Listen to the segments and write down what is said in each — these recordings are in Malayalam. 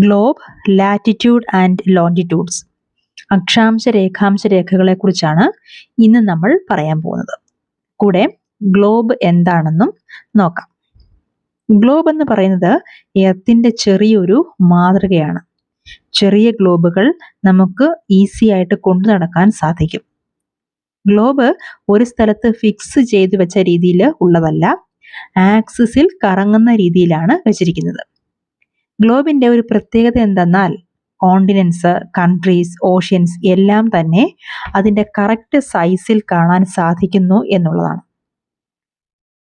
Globe, latitude and longitudes. അക്ഷാംശ രേഖാംശ രേഖകളെക്കുറിച്ചാണ് ഇന്ന് നമ്മൾ പറയാൻ പോകുന്നത്. കൂടെ ഗ്ലോബ് എന്താണെന്നും നോക്കാം. ഗ്ലോബ് എന്ന് പറയുന്നത് എർത്തിന്റെ ചെറിയൊരു മാതൃകയാണ്. ചെറിയ ഗ്ലോബുകൾ നമുക്ക് ഈസി ആയിട്ട് കൊണ്ടു നടക്കാൻ സാധിക്കും. ഗ്ലോബ് ഒരു സ്ഥലത്ത് ഫിക്സ് ചെയ്തു വെച്ച രീതിയിൽ ഉള്ളതല്ല, ആക്സിസിൽ കറങ്ങുന്ന രീതിയിലാണ് വെച്ചിരിക്കുന്നത്. ഗ്ലോബിന്റെ ഒരു പ്രത്യേകത എന്തെന്നാൽ കോണ്ടിനെന്റ്സ്, കൺട്രീസ്, ഓഷ്യൻസ് എല്ലാം തന്നെ അതിന്റെ കറക്റ്റ് സൈസിൽ കാണാൻ സാധിക്കുന്നു എന്നുള്ളതാണ്.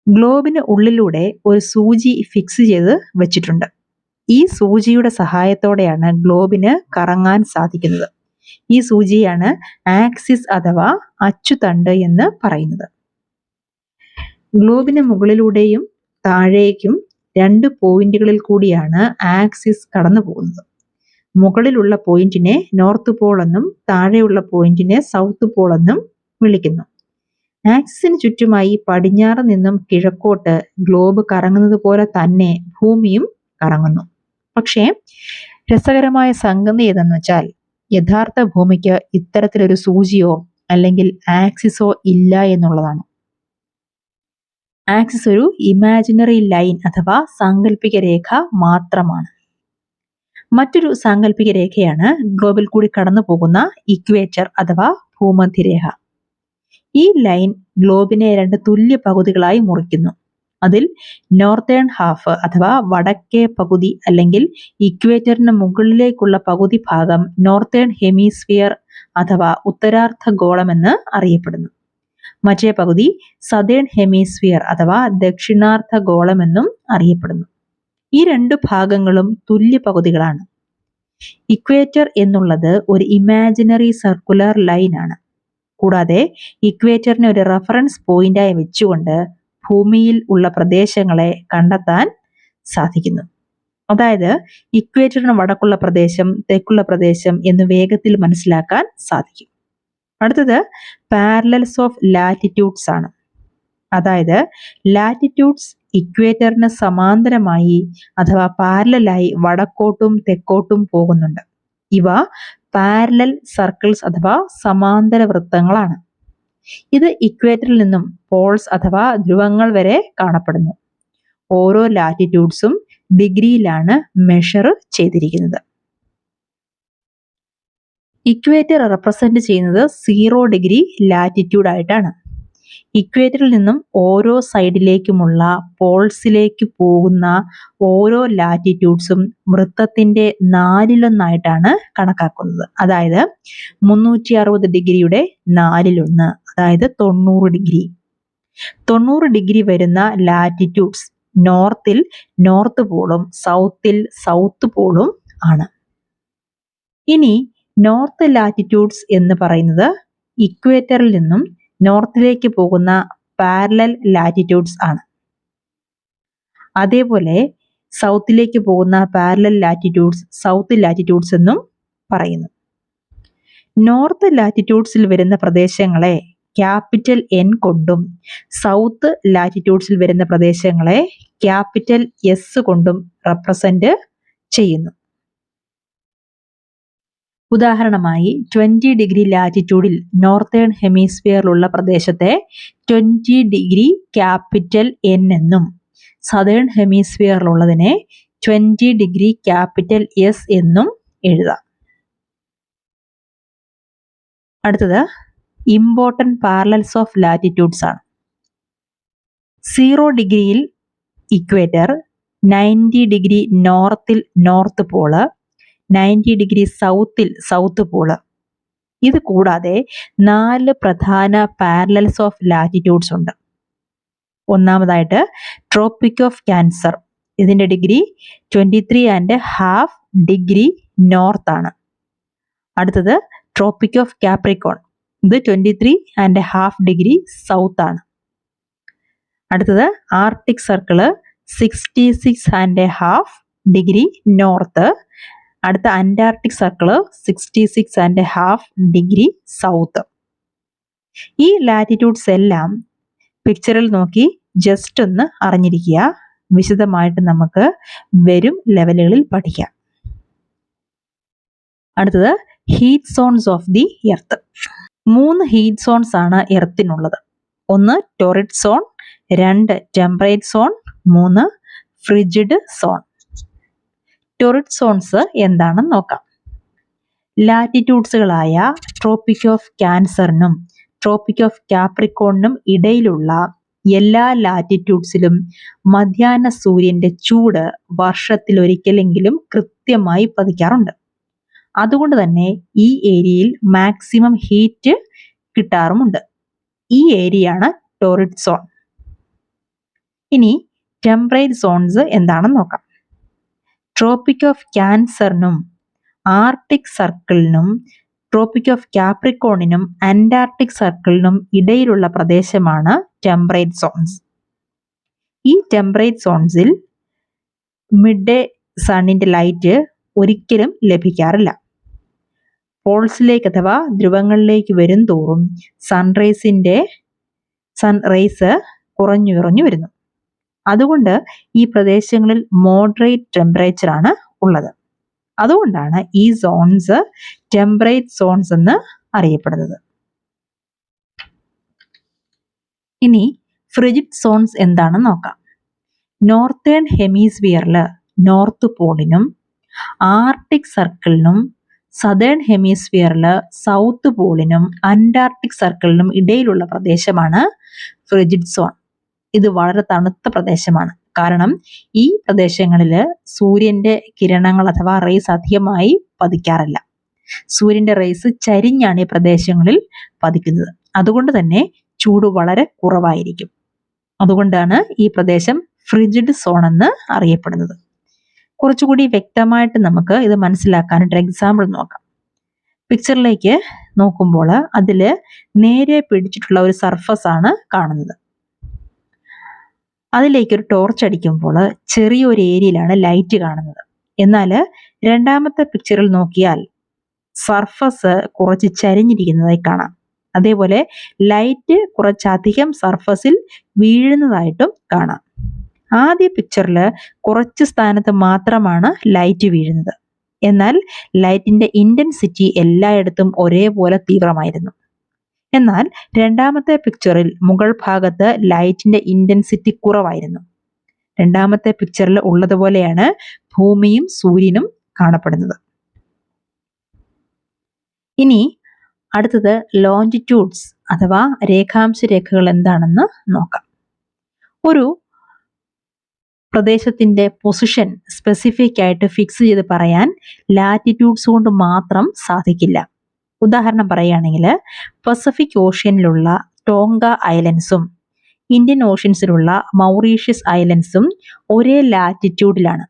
ഗ്ലോബിന് ഉള്ളിലൂടെ ഒരു സൂചി ഫിക്സ് ചെയ്ത് വെച്ചിട്ടുണ്ട്. ഈ സൂചിയുടെ സഹായത്തോടെയാണ് ഗ്ലോബിന് കറങ്ങാൻ സാധിക്കുന്നത്. ഈ സൂചിയാണ് ആക്സിസ് അഥവാ അച്ചുതണ്ട് എന്ന് പറയുന്നത്. ഗ്ലോബിന് മുകളിലൂടെയും താഴേക്കും 2 പോയിന്റുകളിൽ കൂടിയാണ് ആക്സിസ് കടന്നു പോകുന്നത്. മുകളിലുള്ള പോയിന്റിനെ നോർത്ത് പോൾ എന്നും താഴെയുള്ള പോയിന്റിനെ സൗത്ത് പോൾ എന്നും വിളിക്കുന്നു. ആക്സിസിന് ചുറ്റുമായി പടിഞ്ഞാറ് നിന്നും കിഴക്കോട്ട് ഗ്ലോബ് കറങ്ങുന്നത് പോലെ തന്നെ ഭൂമിയും കറങ്ങുന്നു. പക്ഷേ രസകരമായ സംഗതി ഏതെന്ന് വെച്ചാൽ യഥാർത്ഥ ഭൂമിക്ക് ഇത്തരത്തിലൊരു സൂചിയോ അല്ലെങ്കിൽ ആക്സിസോ ഇല്ല എന്നുള്ളതാണ്. ആക്സിസ് ഒരു ഇമാജിനറി ലൈൻ അഥവാ സാങ്കല്പിക രേഖ മാത്രമാണ്. മറ്റൊരു സാങ്കല്പിക രേഖയാണ് ഗ്ലോബിൽ കൂടി കടന്നു പോകുന്ന ഇക്വേറ്റർ അഥവാ ഭൂമധ്യരേഖ. ഈ ലൈൻ ഗ്ലോബിനെ 2 തുല്യ പകുതികളായി മുറിക്കുന്നു. അതിൽ നോർത്തേൺ ഹാഫ് അഥവാ വടക്കേ പകുതി അല്ലെങ്കിൽ ഇക്വേറ്ററിന് മുകളിലേക്കുള്ള പകുതി ഭാഗം നോർത്തേൺ ഹെമിസ്ഫിയർ അഥവാ ഉത്തരാർദ്ധ ഗോളം എന്ന് അറിയപ്പെടുന്നു. മറ്റേ പകുതി സതേൺ ഹെമിസ്ഫിയർ അഥവാ ദക്ഷിണാർദ്ധ ഗോളം എന്നും അറിയപ്പെടുന്നു. ഈ 2 ഭാഗങ്ങളും തുല്യ പകുതികളാണ്. ഇക്വേറ്റർ എന്നുള്ളത് ഒരു ഇമാജിനറി സർക്കുലർ ലൈൻ ആണ്. കൂടാതെ ഇക്വേറ്ററിനെ ഒരു റഫറൻസ് പോയിന്റായി വെച്ചുകൊണ്ട് ഭൂമിയിൽ ഉള്ള പ്രദേശങ്ങളെ കണ്ടെത്താൻ സാധിക്കുന്നു. അതായത് ഇക്വേറ്ററിന് വടക്കുള്ള പ്രദേശം, തെക്കുള്ള പ്രദേശം എന്ന് വേഗത്തിൽ മനസ്സിലാക്കാൻ സാധിക്കും. അടുത്തത് പാരലൽസ് ഓഫ് ലാറ്റിറ്റ്യൂഡ്സ് ആണ്. അതായത് ലാറ്റിറ്റ്യൂഡ്സ് ഇക്വേറ്ററിന് സമാന്തരമായി അഥവാ പാരലലായി വടക്കോട്ടും തെക്കോട്ടും പോകുന്നുണ്ട്. ഇവ പാരലൽ സർക്കിൾസ് അഥവാ സമാന്തര വൃത്തങ്ങളാണ്. ഇത് ഇക്വേറ്ററിൽ നിന്നും പോൾസ് അഥവാ ധ്രുവങ്ങൾ വരെ കാണപ്പെടുന്നു. ഓരോ ലാറ്റിറ്റ്യൂഡ്സും ഡിഗ്രിയിലാണ് മെഷർ ചെയ്തിരിക്കുന്നത്. ഇക്വേറ്റർ റെപ്രസെന്റ് ചെയ്യുന്നത് 0 ഡിഗ്രി ലാറ്റിറ്റ്യൂഡ് ആയിട്ടാണ്. ഇക്വേറ്ററിൽ നിന്നും ഓരോ സൈഡിലേക്കുമുള്ള പോൾസിലേക്ക് പോകുന്ന ഓരോ ലാറ്റിറ്റ്യൂഡ്സും വൃത്തത്തിന്റെ 4/1 കണക്കാക്കുന്നത്. അതായത് 360 ഡിഗ്രിയുടെ 4/1, അതായത് 90 ഡിഗ്രി. 90 ഡിഗ്രി വരുന്ന ലാറ്റിറ്റ്യൂഡ്സ് നോർത്തിൽ നോർത്ത് പോളും സൗത്തിൽ സൗത്ത് പോളും ആണ്. ഇനി നോർത്ത് ലാറ്റിറ്റ്യൂഡ്സ് എന്ന് പറയുന്നത് ഇക്വേറ്ററിൽ നിന്നും നോർത്തിലേക്ക് പോകുന്ന പാരലൽ ലാറ്റിറ്റ്യൂഡ്സ് ആണ്. അതേപോലെ സൗത്തിലേക്ക് പോകുന്ന പാരലൽ ലാറ്റിറ്റ്യൂഡ്സ് സൗത്ത് ലാറ്റിറ്റ്യൂഡ്സ് എന്നും പറയുന്നു. നോർത്ത് ലാറ്റിറ്റ്യൂഡ്സിൽ വരുന്ന പ്രദേശങ്ങളെ ക്യാപിറ്റൽ N കൊണ്ടും സൗത്ത് ലാറ്റിറ്റ്യൂഡ്സിൽ വരുന്ന പ്രദേശങ്ങളെ ക്യാപിറ്റൽ S കൊണ്ടും റെപ്രസെന്റ് ചെയ്യുന്നു. ഉദാഹരണമായി 20 ഡിഗ്രി ലാറ്റിറ്റ്യൂഡിൽ നോർത്തേൺ ഹെമിസ്ഫിയറിലുള്ള പ്രദേശത്തെ 20 ഡിഗ്രി ക്യാപിറ്റൽ N എന്നും സതേൺ ഹെമിസ്ഫിയറിലുള്ളതിനെ 20 ഡിഗ്രി ക്യാപിറ്റൽ S എന്നും എഴുതാം. അടുത്തത് ഇമ്പോർട്ടന്റ് പാരലൽസ് ഓഫ് ലാറ്റിറ്റ്യൂഡ്സ് ആണ്. 0 ഡിഗ്രിയിൽ ഇക്വേറ്റർ, 90 ഡിഗ്രി നോർത്തിൽ നോർത്ത് പോള്, 90 ഡിഗ്രി സൗത്തിൽ സൗത്ത് പോള്. ഇത് കൂടാതെ 4 പ്രധാന പാരലൽസ് ഓഫ് ലാറ്റിറ്റ്യൂഡ്സ് ഉണ്ട്. ഒന്നാമതായിട്ട് ട്രോപ്പിക് ഓഫ് ക്യാൻസർ. ഇതിന്റെ ഡിഗ്രി 23.5 ഡിഗ്രി നോർത്ത് ആണ്. അടുത്തത് ട്രോപ്പിക് ഓഫ് കാപ്രിക്കോൺ. ഇത് 23.5 ഡിഗ്രി സൗത്ത് ആണ്. അടുത്തത് ആർട്ടിക് സർക്കിള് 66.5 ഡിഗ്രി നോർത്ത്. അടുത്ത അന്റാർട്ടിക് സർക്കിള് 66.5 ഡിഗ്രി സൗത്ത്. ഈ ലാറ്റിറ്റ്യൂഡ്സ് എല്ലാം പിക്ചറിൽ നോക്കി ജസ്റ്റ് ഒന്ന് അറിഞ്ഞിരിക്കുക. വിശദമായിട്ട് നമുക്ക് വരും ലെവലുകളിൽ പഠിക്കാം. അടുത്തത് heat zones of the earth. 3 heat zones ആണ് എർത്തിനുള്ളത്. 1 torrid zone, 2 temperate zone, 3 frigid zone. Torrid zones എന്താണെന്ന് നോക്കാം. ലാറ്റിറ്റ്യൂഡ്സുകളായ ട്രോപ്പിക് ഓഫ് ക്യാൻസറിനും ട്രോപ്പിക് ഓഫ് കാപ്രിക്കോണിനും ഇടയിലുള്ള എല്ലാ ലാറ്റിറ്റ്യൂഡ്സിലും മധ്യാഹ്ന സൂര്യന്റെ ചൂട് വർഷത്തിലൊരിക്കലെങ്കിലും കൃത്യമായി പതിക്കാറുണ്ട്. അതുകൊണ്ട് തന്നെ ഈ ഏരിയയിൽ മാക്സിമം ഹീറ്റ് കിട്ടാറുമുണ്ട്. ഈ ഏരിയയാണ് ടോറിഡ് സോൺ. ഇനി ടെമ്പറേറ്റ് സോൺസ് എന്താണെന്ന് നോക്കാം. ട്രോപ്പിക് ഓഫ് ക്യാൻസറിനും ആർട്ടിക് സർക്കിളിനും ട്രോപ്പിക് ഓഫ് കാപ്രിക്കോണിനും അന്റാർട്ടിക് സർക്കിളിനും ഇടയിലുള്ള പ്രദേശമാണ് ടെമ്പറേറ്റ് സോൺസ്. ഈ ടെമ്പറേറ്റ് സോൺസിൽ മിഡ് ഡേ സണ്ണിന്റെ ലൈറ്റ് ഒരിക്കലും ലഭിക്കാറില്ല. പോൾസിലേക്ക് അഥവാ ധ്രുവങ്ങളിലേക്ക് വരും തോറും സൺറൈസ് കുറഞ്ഞു വരുന്നു. അതുകൊണ്ട് ഈ പ്രദേശങ്ങളിൽ മോഡറേറ്റ് ടെമ്പറേച്ചർ ആണ് ഉള്ളത്. അതുകൊണ്ടാണ് ഈ സോൺസ് ടെമ്പറേറ്റ് സോൺസ് എന്ന് അറിയപ്പെടുന്നത്. ഇനി ഫ്രിജിഡ് സോൺസ് എന്താണെന്ന് നോക്കാം. നോർത്തേൺ ഹെമിസ്ഫിയറിൽ നോർത്ത് പോളിനും ആർട്ടിക് സർക്കിളിനും സദേൺ ഹെമിസ്ഫിയറിൽ സൗത്ത് പോളിനും അന്റാർട്ടിക് സർക്കിളിനും ഇടയിലുള്ള പ്രദേശമാണ് ഫ്രിജിഡ് സോൺ. ഇത് വളരെ തണുത്ത പ്രദേശമാണ്. കാരണം ഈ പ്രദേശങ്ങളിൽ സൂര്യന്റെ കിരണങ്ങൾ അഥവാ റേസ് അധികമായി പതിക്കാറില്ല. സൂര്യന്റെ റേസ് ചരിഞ്ഞാണ് ഈ പ്രദേശങ്ങളിൽ പതിക്കുന്നത്. അതുകൊണ്ട് തന്നെ ചൂട് വളരെ കുറവായിരിക്കും. അതുകൊണ്ടാണ് ഈ പ്രദേശം ഫ്രിജിഡ് സോൺ എന്ന് അറിയപ്പെടുന്നത്. കുറച്ചുകൂടി വ്യക്തമായിട്ട് നമുക്ക് ഇത് മനസ്സിലാക്കാനായിട്ട് എക്സാമ്പിൾ നോക്കാം. പിക്ചറിലേക്ക് നോക്കുമ്പോൾ അതിൽ നേരെ പിടിച്ചിട്ടുള്ള ഒരു സർഫസ് ആണ് കാണുന്നത്. അതിലേക്ക് ഒരു ടോർച്ച് അടിക്കുമ്പോൾ ചെറിയൊരു ഏരിയയിലാണ് ലൈറ്റ് കാണുന്നത്. എന്നാൽ രണ്ടാമത്തെ പിക്ചറിൽ നോക്കിയാൽ സർഫസ് കുറച്ച് ചരിഞ്ഞിരിക്കുന്നതായി കാണാം. അതേപോലെ ലൈറ്റ് കുറച്ചധികം സർഫസിൽ വീഴുന്നതായിട്ടും കാണാം. ആദ്യ പിക്ചറിൽ കുറച്ച് സ്ഥാനത്ത് മാത്രമാണ് ലൈറ്റ് വീഴുന്നത്. എന്നാൽ ലൈറ്റിന്റെ ഇന്റൻസിറ്റി എല്ലായിടത്തും ഒരേപോലെ തീവ്രമായിരുന്നു. എന്നാൽ രണ്ടാമത്തെ പിക്ചറിൽ മുകൾ ഭാഗത്ത് ലൈറ്റിന്റെ ഇന്റൻസിറ്റി കുറവായിരുന്നു. രണ്ടാമത്തെ പിക്ചറിൽ ഉള്ളതുപോലെയാണ് ഭൂമിയും സൂര്യനും കാണപ്പെടുന്നത്. ഇനി അടുത്തത് ലോഞ്ചിറ്റ്യൂഡ്സ് അഥവാ രേഖാംശ രേഖകൾ എന്താണെന്ന് നോക്കാം. ഒരു പ്രദേശത്തിന്റെ പൊസിഷൻ സ്പെസിഫിക് ആയിട്ട് ഫിക്സ് ചെയ്ത് പറയാൻ ലാറ്റിറ്റ്യൂഡ്സ് കൊണ്ട് മാത്രം സാധിക്കില്ല. ഉദാഹരണം പറയുകയാണെങ്കിൽ പസഫിക് ഓഷ്യനിലുള്ള ടോങ്ക ഐലൻഡ്സും ഇന്ത്യൻ ഓഷ്യൻസിലുള്ള മൗറീഷ്യസ് ഐലൻഡ്സും ഒരേ ലാറ്റിറ്റ്യൂഡിലാണ്.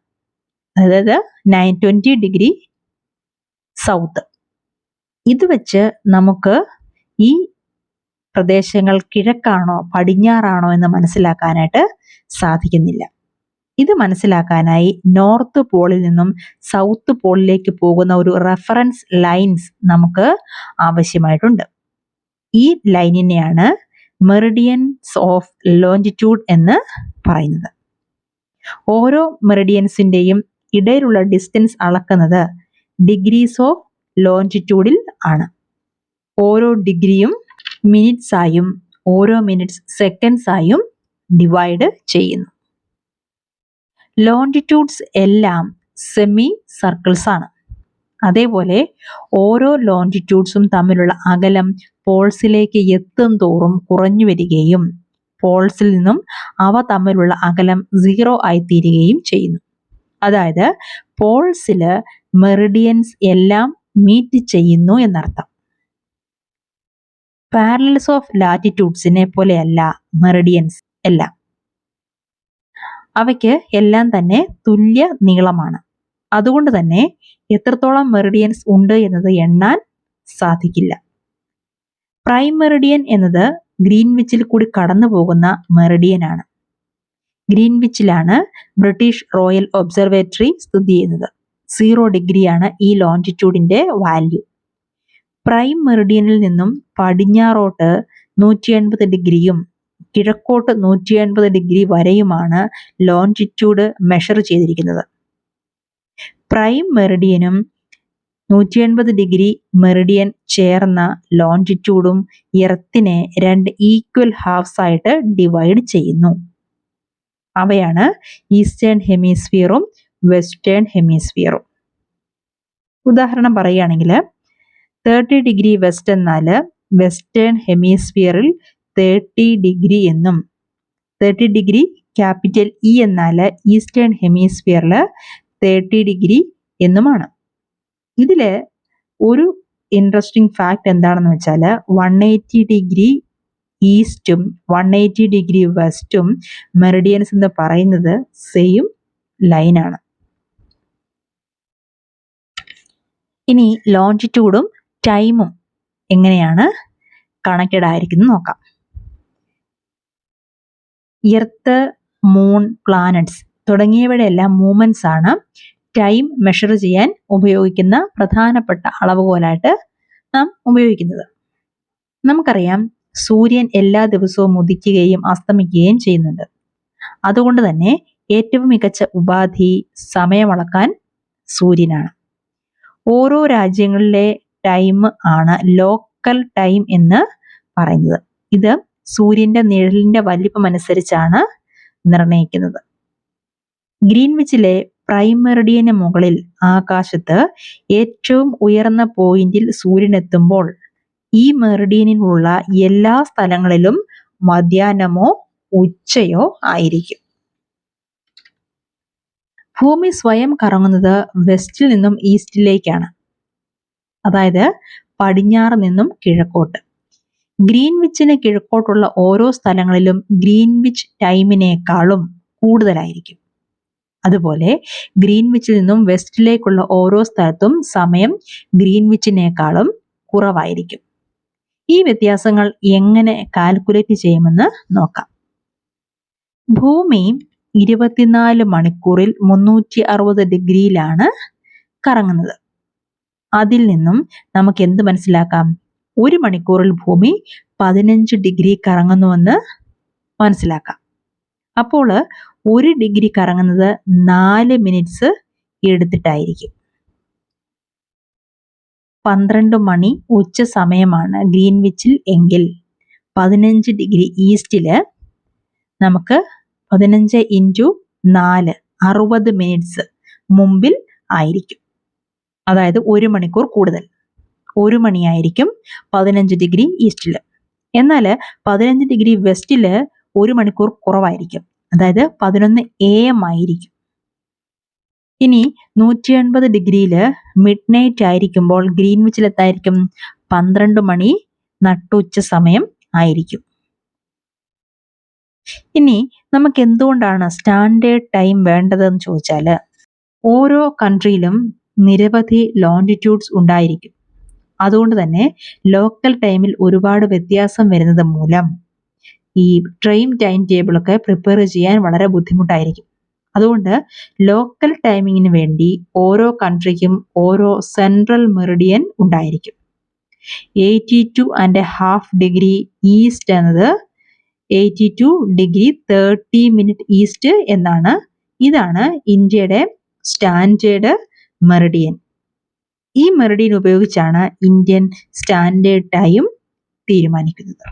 അതായത് 920 ഡിഗ്രി സൗത്ത്. ഇത് വെച്ച് നമുക്ക് ഈ പ്രദേശങ്ങൾ കിഴക്കാണോ പടിഞ്ഞാറാണോ എന്ന് മനസ്സിലാക്കാനായിട്ട് സാധിക്കുന്നില്ല. ഇത് മനസ്സിലാക്കാനായി നോർത്ത് പോളിൽ നിന്നും സൗത്ത് പോളിലേക്ക് പോകുന്ന ഒരു റെഫറൻസ് ലൈൻസ് നമുക്ക് ആവശ്യമായിട്ടുണ്ട്. ഈ ലൈനിനെയാണ് മെറിഡിയൻസ് ഓഫ് ലോഞ്ചിറ്റ്യൂഡ് എന്ന് പറയുന്നത്. ഓരോ മെറിഡിയൻസിന്റെയും ഇടയിലുള്ള ഡിസ്റ്റൻസ് അളക്കുന്നത് ഡിഗ്രീസ് ഓഫ് ലോഞ്ചിറ്റ്യൂഡിൽ ആണ്. ഓരോ ഡിഗ്രിയും മിനിറ്റ്സ് ആയും ഓരോ മിനിറ്റ്സ് സെക്കൻഡ്സ് ആയും ഡിവൈഡ് ചെയ്യുന്നു. ലോഞ്ചിറ്റ്യൂഡ്സ് എല്ലാം സെമി സർക്കിൾസ് ആണ്. അതേപോലെ ഓരോ ലോഞ്ചിറ്റ്യൂഡ്സും തമ്മിലുള്ള അകലം പോൾസിലേക്ക് എത്തും തോറും കുറഞ്ഞു വരികയും പോൾസിൽ നിന്നും അവ തമ്മിലുള്ള അകലം 0 ആയിത്തീരുകയും ചെയ്യുന്നു. അതായത് പോൾസില് മെറിഡിയൻസ് എല്ലാം മീറ്റ് ചെയ്യുന്നു എന്നർത്ഥം. പാരലൽസ് ഓഫ് ലാറ്റിറ്റ്യൂഡ്സിനെ പോലെയല്ല മെറിഡിയൻസ് എല്ലാം. അവയ്ക്ക് എല്ലാം തന്നെ തുല്യ നീളമാണ്. അതുകൊണ്ട് തന്നെ എത്രത്തോളം മെറിഡിയൻസ് ഉണ്ട് എന്നത് എണ്ണാൻ സാധിക്കില്ല. പ്രൈം മെറിഡിയൻ എന്നത് ഗ്രീൻവിച്ചിൽ കൂടി കടന്നു പോകുന്ന മെറിഡിയൻ ആണ്. ഗ്രീൻവിച്ചിലാണ് ബ്രിട്ടീഷ് റോയൽ ഒബ്സർവേറ്ററി സ്ഥിതി ചെയ്യുന്നത്. 0 ഡിഗ്രിയാണ് ഈ ലോഞ്ചിറ്റ്യൂഡിന്റെ വാല്യൂ. പ്രൈം മെറിഡിയനിൽ നിന്നും പടിഞ്ഞാറോട്ട് 180 ഡിഗ്രിയും കിഴക്കോട്ട് 180 ഡിഗ്രി വരെയുമാണ് ലോഞ്ചിറ്റ്യൂഡ് മെഷർ ചെയ്തിരിക്കുന്നത്. പ്രൈം മെറിഡിയനും 180 മെറിഡിയൻ ചേർന്ന ലോഞ്ചിറ്റ്യൂഡും എർത്തിനെ 2 ഈക്വൽ ഹാഫ്സ് ആയിട്ട് ഡിവൈഡ് ചെയ്യുന്നു. അവയാണ് ഈസ്റ്റേൺ ഹെമിസ്ഫിയറും വെസ്റ്റേൺ ഹെമിസ്ഫിയറും. ഉദാഹരണം പറയുകയാണെങ്കിൽ 30 വെസ്റ്റ് എന്നാൽ വെസ്റ്റേൺ ഹെമിസ്ഫിയറിൽ 30 എന്നും 30 ക്യാപിറ്റൽ ഇ എന്നാൽ ഈസ്റ്റേൺ ഹെമിസ്ഫിയറിൽ 30 എന്നുമാണ്. ഇതില് ഒരു ഇൻട്രസ്റ്റിംഗ് ഫാക്ട് എന്താണെന്ന് വെച്ചാൽ 180 ഈസ്റ്റും 180 വെസ്റ്റും മെറിഡിയൻസ് എന്ന് പറയുന്നത് സെയിം ലൈനാണ്. ഇനി ലോഞ്ചിറ്റ്യൂഡും ടൈമും എങ്ങനെയാണ് കണക്റ്റഡ് ആയിരിക്കുന്നത് നോക്കാം. എർത്ത്, മൂൺ, പ്ലാനറ്റ്സ് തുടങ്ങിയവയുടെ എല്ലാം മൂവ്മെന്റ്സ് ആണ് ടൈം മെഷർ ചെയ്യാൻ ഉപയോഗിക്കുന്ന പ്രധാനപ്പെട്ട അളവുകോലായിട്ട് നാം ഉപയോഗിക്കുന്നത്. നമുക്കറിയാം സൂര്യൻ എല്ലാ ദിവസവും ഉദിക്കുകയും അസ്തമിക്കുകയും ചെയ്യുന്നുണ്ട്. അതുകൊണ്ട് തന്നെ ഏറ്റവും മികച്ച ഉപാധി സമയമളക്കാൻ സൂര്യനാണ്. ഓരോ രാജ്യങ്ങളിലെ ടൈം ആണ് ലോക്കൽ ടൈം എന്ന് പറയുന്നത്. ഇത് സൂര്യന്റെ നിഴലിന്റെ വലിപ്പം അനുസരിച്ചാണ് നിർണയിക്കുന്നത്. ഗ്രീൻവിച്ചിലെ പ്രൈം മെറിഡിയന് മുകളിൽ ആകാശത്ത് ഏറ്റവും ഉയർന്ന പോയിന്റിൽ സൂര്യൻ എത്തുമ്പോൾ ഈ മെറിഡിയനിലുള്ള എല്ലാ സ്ഥലങ്ങളിലും മധ്യാഹ്നമോ ഉച്ചയോ ആയിരിക്കും. ഭൂമി സ്വയം കറങ്ങുന്നത് വെസ്റ്റിൽ നിന്നും ഈസ്റ്റിലേക്കാണ്, അതായത് പടിഞ്ഞാറ് നിന്നും കിഴക്കോട്ട്. ഗ്രീൻവിച്ചിന് കിഴക്കോട്ടുള്ള ഓരോ സ്ഥലങ്ങളിലും ഗ്രീൻവിച്ച് ടൈമിനേക്കാളും കൂടുതലായിരിക്കും. അതുപോലെ ഗ്രീൻവിച്ചിൽ നിന്നും വെസ്റ്റിലേക്കുള്ള ഓരോ സ്ഥലത്തും സമയം ഗ്രീൻവിച്ചിനേക്കാളും കുറവായിരിക്കും. ഈ വ്യത്യാസങ്ങൾ എങ്ങനെ കാൽക്കുലേറ്റ് ചെയ്യുമെന്ന് നോക്കാം. ഭൂമി 24 മണിക്കൂറിൽ 360 ഡിഗ്രിയിലാണ് കറങ്ങുന്നത്. അതിൽ നിന്നും നമുക്ക് എന്ത് മനസ്സിലാക്കാം? 1 മണിക്കൂറിൽ ഭൂമി 15 ഡിഗ്രി കറങ്ങുന്നുവെന്ന് മനസ്സിലാക്കാം. അപ്പോൾ 1 ഡിഗ്രി കറങ്ങുന്നത് 4 മിനിറ്റ്സ് എടുത്തിട്ടായിരിക്കും. 12 മണി ഉച്ച സമയമാണ് ഗ്രീൻവിച്ചിൽ എങ്കിൽ 15 ഡിഗ്രി ഈസ്റ്റില് നമുക്ക് 15 ഇൻറ്റു 4 60 മിനിറ്റ്സ് മുമ്പിൽ ആയിരിക്കും. അതായത് 1 മണിക്കൂർ കൂടുതൽ. 1 മണിയായിരിക്കും 15 ഡിഗ്രി ഈസ്റ്റില്. എന്നാൽ 15 ഡിഗ്രി വെസ്റ്റില് 1 മണിക്കൂർ കുറവായിരിക്കും. അതായത് 11 AM ആയിരിക്കും. ഇനി 180 ഡിഗ്രിയില് മിഡ് നൈറ്റ് ആയിരിക്കുമ്പോൾ ഗ്രീൻവിച്ചിൽ എത്തായിരിക്കും 12 മണി നട്ടുച്ച സമയം ആയിരിക്കും. ഇനി നമുക്ക് എന്തുകൊണ്ടാണ് സ്റ്റാൻഡേർഡ് ടൈം വേണ്ടതെന്ന് ചോദിച്ചാൽ, ഓരോ കൺട്രിയിലും നിരവധി ലോഞ്ചിറ്റ്യൂഡ്സ് ഉണ്ടായിരിക്കും. അതുകൊണ്ട് തന്നെ ലോക്കൽ ടൈമിൽ ഒരുപാട് വ്യത്യാസം വരുന്നത് മൂലം ഈ ട്രെയിൻ ടൈം ടേബിളൊക്കെ പ്രിപ്പയർ ചെയ്യാൻ വളരെ ബുദ്ധിമുട്ടായിരിക്കും. അതുകൊണ്ട് ലോക്കൽ ടൈമിങ്ങിന് വേണ്ടി ഓരോ കൺട്രിക്കും ഓരോ സെൻട്രൽ മെറിഡിയൻ ഉണ്ടായിരിക്കും. 82.5 ഡിഗ്രി ഈസ്റ്റ് എന്നത് 82 ഡിഗ്രി 30 മിനിറ്റ് ഈസ്റ്റ് എന്നാണ്. ഇതാണ് ഇന്ത്യയുടെ സ്റ്റാൻഡേർഡ് മെറിഡിയൻ. ഈ മെറിഡിയൻ ഉപയോഗിച്ചാണ് ഇന്ത്യൻ സ്റ്റാൻഡേർഡ് ടൈം തീരുമാനിക്കുന്നത്.